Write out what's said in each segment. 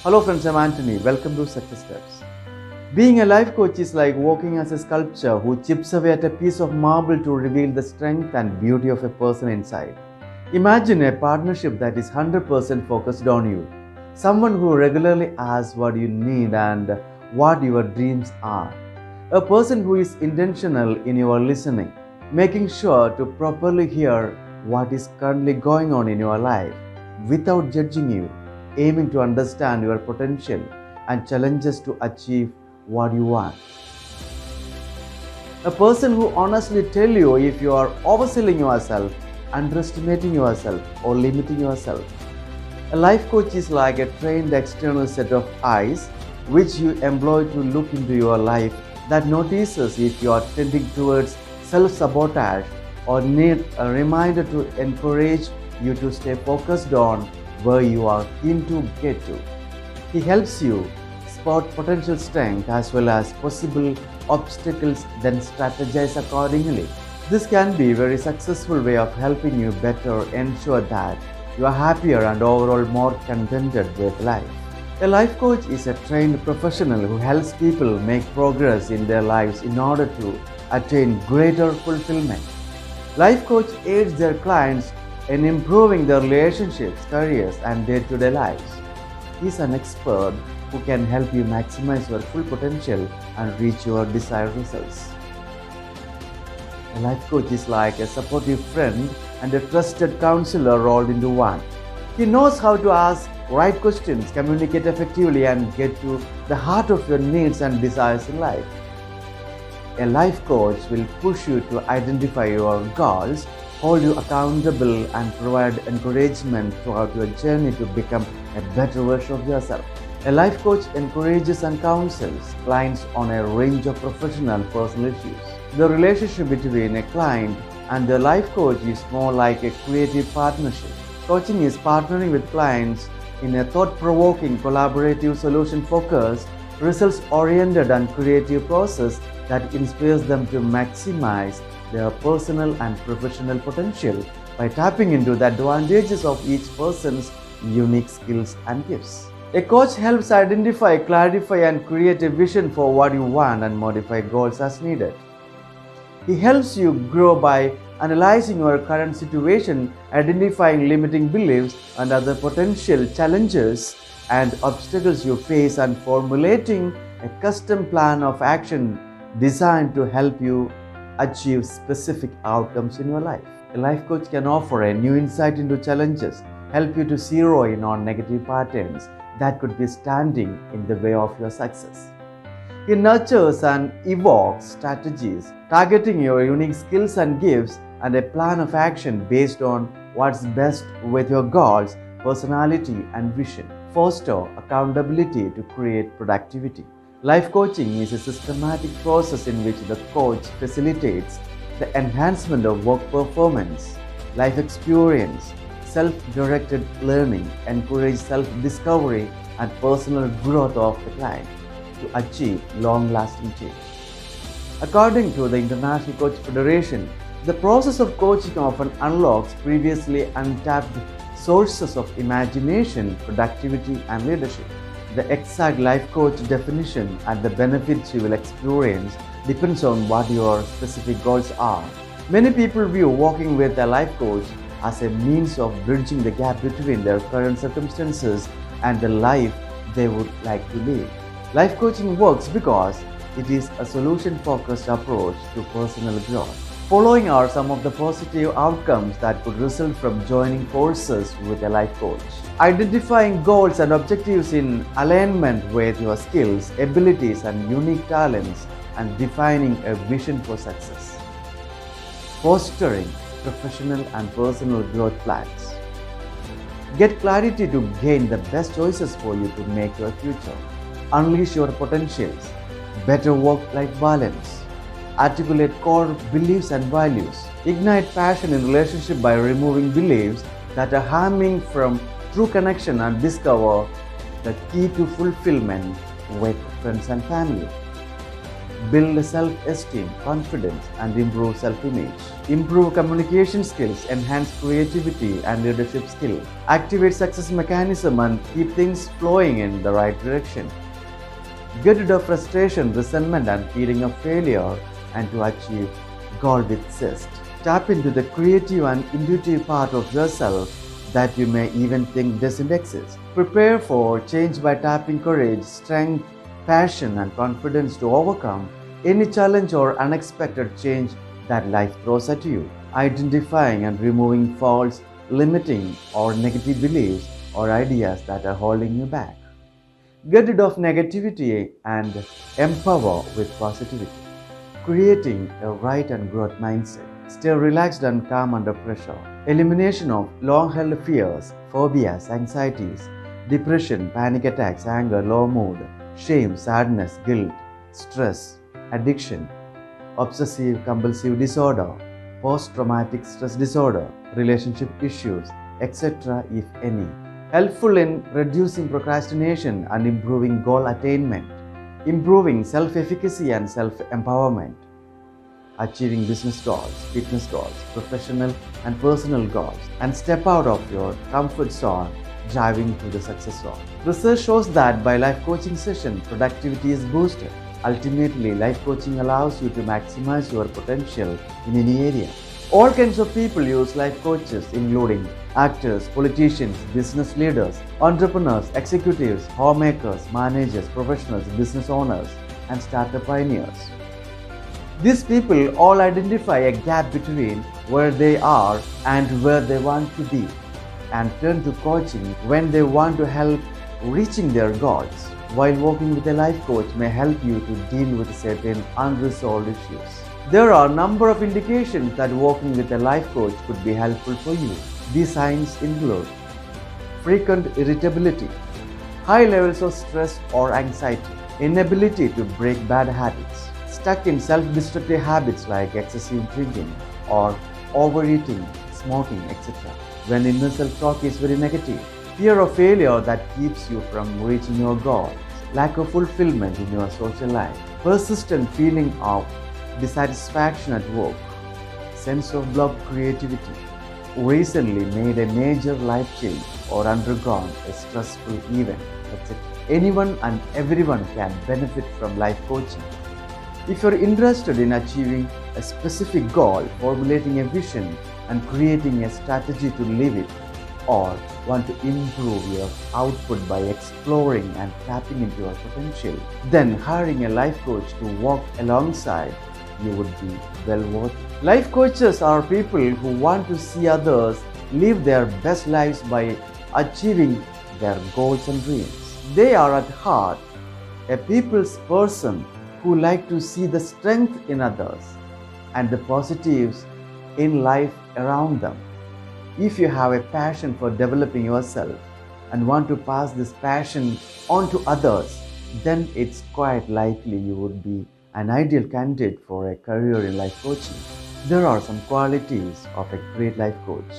Hello friends, I'm Anthony. Welcome to Success Steps. Being a life coach is like walking as a sculptor who chips away at a piece of marble to reveal the strength and beauty of a person inside. Imagine a partnership that is 100% focused on you. Someone who regularly asks what you need and what your dreams are. A person who is intentional in your listening, making sure to properly hear what is currently going on in your life without judging you, aiming to understand your potential and challenges to achieve what you want. A person who honestly tell you if you are overselling yourself, underestimating yourself or limiting yourself. A life coach is like a trained external set of eyes which you employ to look into your life that notices if you are tending towards self-sabotage or need a reminder to encourage you to stay focused on where you are keen to get to. He helps you spot potential strength as well as possible obstacles, then strategize accordingly. This can be a very successful way of helping you better ensure that you are happier and overall more contented with life. A life coach is a trained professional who helps people make progress in their lives in order to attain greater fulfillment. Life coach aids their clients in improving their relationships, careers, and day-to-day lives. He is an expert who can help you maximize your full potential and reach your desired results. A life coach is like a supportive friend and a trusted counselor rolled into one. He knows how to ask right questions, communicate effectively, and get to the heart of your needs and desires in life. A life coach will push you to identify your goals, hold you accountable, and provide encouragement throughout your journey to become a better version of yourself. A life coach encourages and counsels clients on a range of professional and personal issues. The relationship between a client and the life coach is more like a creative partnership. Coaching is partnering with clients in a thought-provoking, collaborative, solution-focused, results-oriented, and creative process that inspires them to maximize their personal and professional potential by tapping into the advantages of each person's unique skills and gifts. A coach helps identify, clarify, and create a vision for what you want and modify goals as needed. He helps you grow by analyzing your current situation, identifying limiting beliefs and other potential challenges and obstacles you face, and formulating a custom plan of action designed to help you achieve specific outcomes in your life. A life coach can offer a new insight into challenges, help you to zero in on negative patterns that could be standing in the way of your success. He nurtures and evokes strategies, targeting your unique skills and gifts and a plan of action based on what's best with your goals, personality, and vision. Foster accountability to create productivity. Life coaching is a systematic process in which the coach facilitates the enhancement of work performance, life experience, self-directed learning, encourage self-discovery and personal growth of the client to achieve long-lasting change. According to the International Coach Federation, the process of coaching often unlocks previously untapped sources of imagination, productivity, and leadership. The exact life coach definition and the benefits you will experience depends on what your specific goals are. Many people view working with a life coach as a means of bridging the gap between their current circumstances and the life they would like to live. Life coaching works because it is a solution-focused approach to personal growth. Following are some of the positive outcomes that could result from joining forces with a life coach. Identifying goals and objectives in alignment with your skills, abilities, and unique talents, and defining a vision for success. Fostering professional and personal growth plans. Get clarity to gain the best choices for you to make your future. Unleash your potentials. Better work-life balance. Articulate core beliefs and values. Ignite passion in relationship by removing beliefs that are harming from true connection and discover the key to fulfillment with friends and family. build self-esteem, confidence, and improve self-image. Improve communication skills, enhance creativity and leadership skills. Activate success mechanism and keep things flowing in the right direction. Get rid of frustration, resentment, and feeling of failure, and to achieve goal with zest. Tap into the creative and intuitive part of yourself that you may even think doesn't exist. Prepare for change by tapping courage, strength, passion, and confidence to overcome any challenge or unexpected change that life throws at you. Identifying and removing false, limiting, or negative beliefs or ideas that are holding you back. Get rid of negativity and empower with positivity. Creating a right and growth mindset. Stay relaxed and calm under pressure. Elimination of long-held fears, phobias, anxieties, depression, panic attacks, anger, low mood, shame, sadness, guilt, stress, addiction, obsessive compulsive disorder, post-traumatic stress disorder, relationship issues, etc. if any. Helpful in reducing procrastination and improving goal attainment. Improving self-efficacy and self-empowerment. Achieving business goals, fitness goals, professional and personal goals, and step out of your comfort zone, driving to the success zone. Research shows that by life coaching session, productivity is boosted. Ultimately, life coaching allows you to maximize your potential in any area. All kinds of people use life coaches, including actors, politicians, business leaders, entrepreneurs, executives, homemakers, managers, professionals, business owners, and startup pioneers. These people all identify a gap between where they are and where they want to be, and turn to coaching when they want to help reaching their goals. While working with a life coach may help you to deal with certain unresolved issues. There are a number of indications that working with a life coach could be helpful for you. These signs include frequent irritability, high levels of stress or anxiety, inability to break bad habits, stuck in self-destructive habits like excessive drinking or overeating, smoking, etc. When inner self-talk is very negative, fear of failure that keeps you from reaching your goals, lack of fulfillment in your social life, persistent feeling of dissatisfaction at work, sense of blocked creativity, recently made a major life change or undergone a stressful event, etc. Anyone and everyone can benefit from life coaching. If you're interested in achieving a specific goal, formulating a vision, and creating a strategy to live it, or want to improve your output by exploring and tapping into your potential, then hiring a life coach to walk alongside you would be well worth it. Life coaches are people who want to see others live their best lives by achieving their goals and dreams. They are at heart a people's person who like to see the strength in others and the positives in life around them. If you have a passion for developing yourself and want to pass this passion on to others, then it's quite likely you would be an ideal candidate for a career in life coaching. There are some qualities of a great life coach.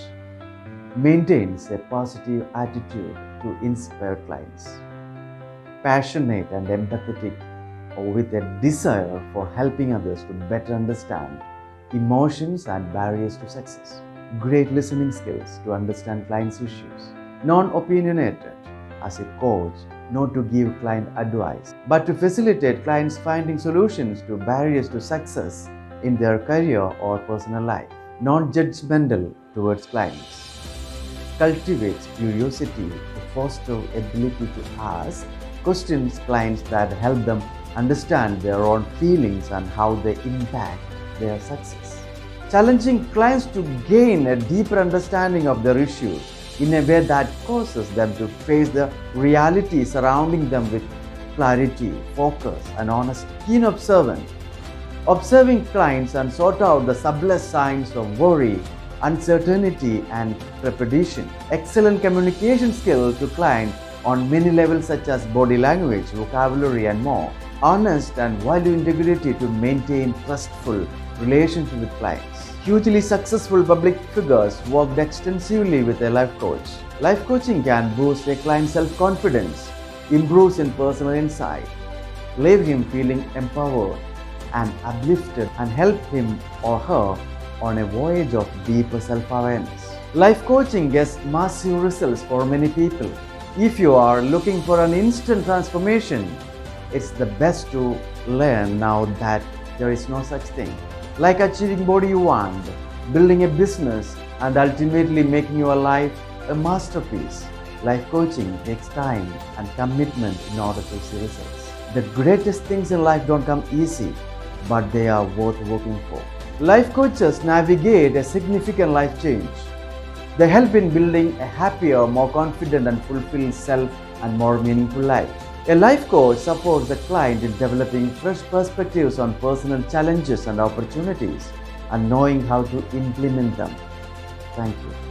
Maintains a positive attitude to inspire clients. Passionate and empathetic, or with a desire for helping others to better understand emotions and barriers to success. Great listening skills to understand clients' issues. Non-opinionated as a coach, not to give client advice, but to facilitate clients finding solutions to barriers to success in their career or personal life. Non-judgmental towards clients. Cultivates curiosity to foster ability to ask questions clients that help them understand their own feelings and how they impact their success. Challenging clients to gain a deeper understanding of their issues in a way that causes them to face the reality surrounding them with clarity, focus, and honesty. Keen observant. Observing clients and sort out the subtle signs of worry, uncertainty, and trepidation. Excellent communication skill to clients on many levels such as body language, vocabulary, and more. Honest and value integrity to maintain trustful relationship with clients. Hugely successful public figures worked extensively with a life coach. Life coaching can boost a client's self-confidence, improves in personal insight, leave him feeling empowered, and uplifted and help him or her on a voyage of deeper self-awareness. Life coaching gets massive results for many people. If you are looking for an instant transformation, it's the best to learn now that there is no such thing. Like achieving what you want, building a business, and ultimately making your life a masterpiece. Life coaching takes time and commitment in order to see results. The greatest things in life don't come easy, but they are worth working for. Life coaches navigate a significant life change. They help in building a happier, more confident and fulfilled self and more meaningful life. A life coach supports the client in developing fresh perspectives on personal challenges and opportunities and knowing how to implement them. Thank you.